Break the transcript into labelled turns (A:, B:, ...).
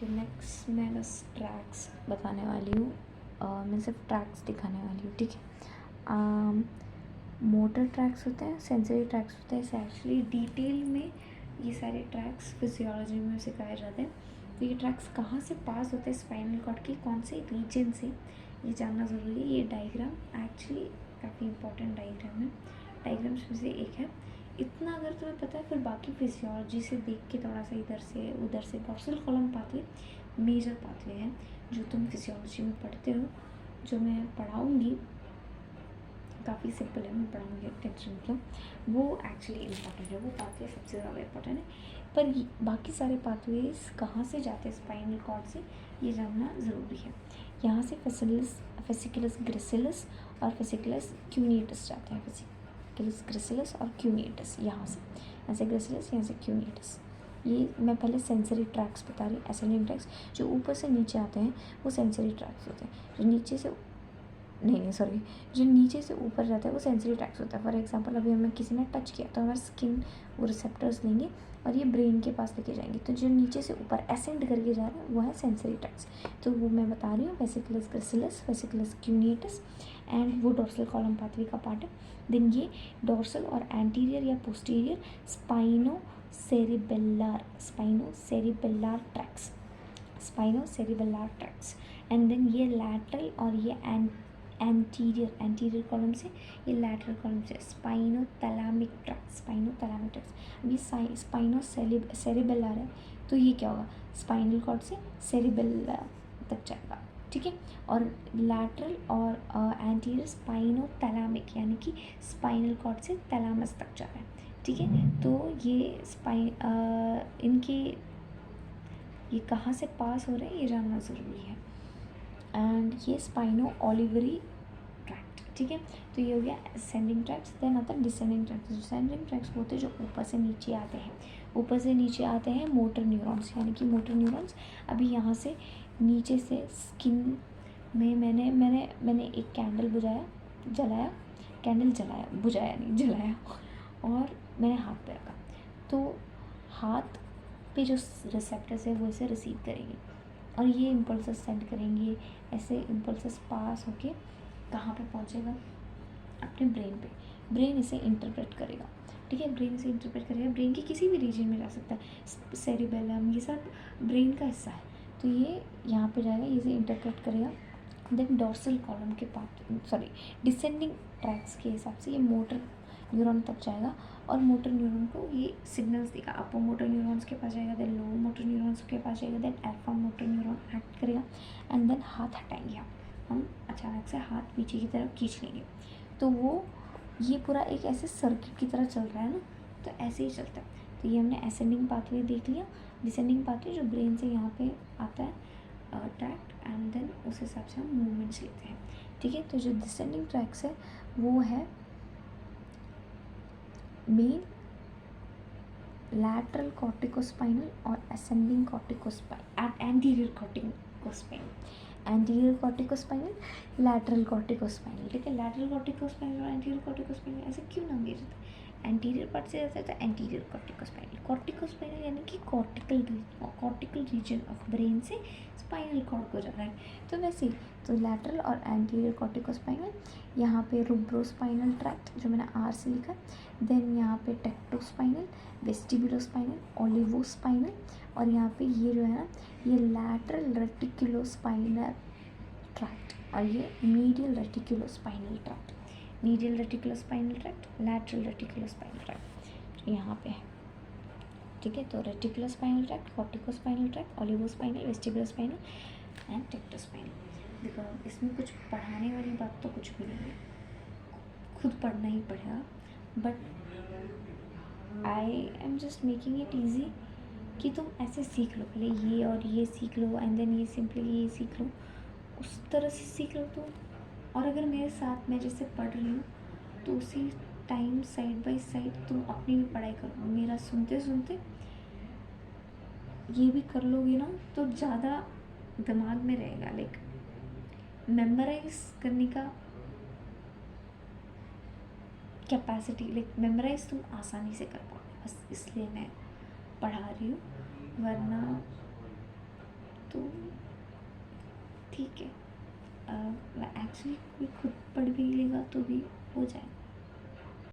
A: कि नेक्स्ट मैं बस ट्रैक्स बताने वाली हूँ। मैं सिर्फ ट्रैक्स दिखाने वाली हूँ, ठीक है। मोटर ट्रैक्स होते हैं, सेंसरी ट्रैक्स होते हैं। एक्चुअली डिटेल में ये सारे ट्रैक्स फिजियोलॉजी में सिखाए जाते हैं। तो ये ट्रैक्स कहाँ से पास होते हैं स्पाइनल कॉर्ड के कौन से रीजन से, ये जानना ज़रूरी है। ये डायग्राम एक्चुअली काफ़ी इंपॉर्टेंट डायग्राम है, डायग्राम्स में से एक है। इतना अगर तुम्हें पता है, फिर बाकी फिजियोलॉजी से देख के थोड़ा सा इधर से उधर से dorsal column pathway major pathway है जो तुम फिजियोलॉजी में पढ़ते हो, जो मैं पढ़ाऊँगी। काफ़ी सिंपल है, मैं पढ़ाऊँगी, टेंशन मतलब। वो एक्चुअली इम्पॉर्टेंट है, वो पाथवे सबसे ज़्यादा इम्पॉर्टेंट है। पर बाकी सारे पाथवेज कहाँ से जाते हैं स्पाइनल कॉर्ड से, ये जानना ज़रूरी है। यहाँ से फेसिकुलस ग्रेसिलस और फेसिकुलस क्यूनिटस जाते हैं। फेसिकुलस ग्रेसिलस और क्यूनिटस यहाँ से ग्रेसिलस, यहाँ से क्यूनिटस। ये मैं पहले सेंसरी ट्रैक्स बता रही हूँ। एसेंडिंग ट्रैक्स जो ऊपर से नीचे आते हैं वो सेंसरी ट्रैक्स होते हैं। जो नीचे से सॉरी, जो नीचे से ऊपर जाता है वो सेंसरी ट्रैक्स होता है। फॉर एग्जांपल अभी हमें किसी ने टच किया तो हमारा स्किन वो रिसेप्टर्स लेंगे और ये ब्रेन के पास लेके जाएंगे। तो जो नीचे से ऊपर एसेंड करके जा रहा है वो है सेंसरी ट्रैक्स। तो वो मैं बता रही हूँ, fasciculus gracilis, fasciculus cuneatus, and वो डोर्सल कॉलम पाथवे का पार्ट है। देन ये डोर्सल और एंटीरियर या posterior spinocerebellar tracts, and then ये लैटरल और ये एंटीरियर कॉलम से, ये लैटरल कॉलम से स्पाइनोथैलेमिक ट्रैक्ट। अभी स्पाइनो सेरिबेलर है तो ये क्या होगा, स्पाइनल कॉर्ड से सेरिबेलर तक जाएगा, ठीक है। और लैटरल और एंटीरियर स्पाइनोथैलेमिक, यानी कि स्पाइनल कॉर्ड से थैलेमस तक जा रहा है, ठीक है। तो ये इनके ये कहाँ से पास हो रहे हैं ये जानना ज़रूरी है। एंड ये स्पाइनो ओलिवरी ट्रैक्ट, ठीक है। तो ये हो गया असेंडिंग ट्रैक्ट्स। देन आता है डिसेंडिंग ट्रैक्ट्स। डिसेंडिंग ट्रैक्ट्स होते हैं जो ऊपर से नीचे आते हैं मोटर न्यूरॉन्स, यानी कि मोटर न्यूरॉन्स। अभी यहाँ से नीचे से स्किन में मैंने एक कैंडल जलाया और मैंने हाथ पे रखा। तो हाथ पे जो रिसेप्टर्स है वो इसे रिसीव करेंगे और ये इम्पल्सेस सेंड करेंगे। ऐसे इम्पल्सेस पास होके कहाँ पे पहुँचेगा, अपने ब्रेन पे। ब्रेन इसे इंटरप्रेट करेगा, ठीक है। ब्रेन के किसी भी रीजन में जा सकता है। सेरिबेलम ये सब ब्रेन का हिस्सा है। तो ये यहाँ पे जाएगा, इसे इंटरप्रेट करेगा। देन डोर्सल कॉलम के डिसेंडिंग ट्रैक्स के हिसाब से ये मोटर न्यूरॉन तक जाएगा और मोटर न्यूरॉन को ये सिग्नल्स देगा। अपर मोटर न्यूरॉन्स के पास जाएगा, देन लोअर मोटर न्यूरॉन्स के पास जाएगा, then alpha motor neuron act करेगा, एंड देन हाथ हटाएंगे हम अचानक से हाथ पीछे की तरफ खींच लेंगे। तो वो ये पूरा एक ऐसे सर्किट की तरह चल रहा है ना, तो ऐसे ही चलता है। तो ये हमने असेंडिंग पाथवे देख लिया। डिसेंडिंग पाथवे जो ब्रेन से यहाँ पे आता है ट्रैक्ट, एंड देन उस हिसाब से हम मूवमेंट्स लेते हैं, ठीक है। तो जो डिसेंडिंग ट्रैक्स है वो है मेन लैटरल कॉर्टिकोस्पाइनल और ascending anterior corticospinal, lateral corticospinal, ठीक है। लैटरल कॉर्टिकोस्पाइनल और एंटीरियर कॉर्टिकोस्पाइनल ऐसे क्यों नाम दिया जाता है, एंटीरियर पार्ट से जाता है तो एंटीरियर कॉर्टिकोस्पाइनल यानी कि कॉर्टिकल रीजन ऑफ ब्रेन से स्पाइनल कॉर्ड को जा रहा है। तो वैसे ही तो लैटरल और एंटीरियर कॉर्टिकोस्पाइनल, यहाँ पे रूब्रोस्पाइनल ट्रैक्ट जो मैंने आर से लिखा, देन यहाँ पे टेक्टोस्पाइनल, वेस्टिबुलोस्पाइनल, ओलिवोस्पाइनल, और यहाँ पे ये जो है ना ये लैटरल रेटिकुलोस्पाइनल ट्रैक्ट और ये medial reticulospinal tract, lateral reticulospinal tract यहाँ पे है, ठीक है। तो reticulospinal tract, corticospinal tract, olivospinal, vestibulospinal and tectospinal. देखो इसमें कुछ पढ़ाने वाली बात तो कुछ भी नहीं है, खुद पढ़ना ही पड़ेगा। But I am just making it easy कि तुम ऐसे सीख लो, पहले ये और ये सीख लो, एंड देन ये सिंपली ये सीख लो, उस तरह से सीख लो तुम। और अगर मेरे साथ मैं जैसे पढ़ रही हूँ तो उसी टाइम साइड बाय साइड तुम अपनी भी पढ़ाई करो। मेरा सुनते सुनते ये भी कर लोगे ना तो ज़्यादा दिमाग में रहेगा, लाइक मेमोराइज करने का कैपेसिटी, लाइक मेमोराइज तुम आसानी से कर पाओगे। बस इसलिए मैं पढ़ा रही हूँ, वरना तो ठीक है, एक्चुअली कोई खुद पढ़ भी लेगा तो भी हो जाए।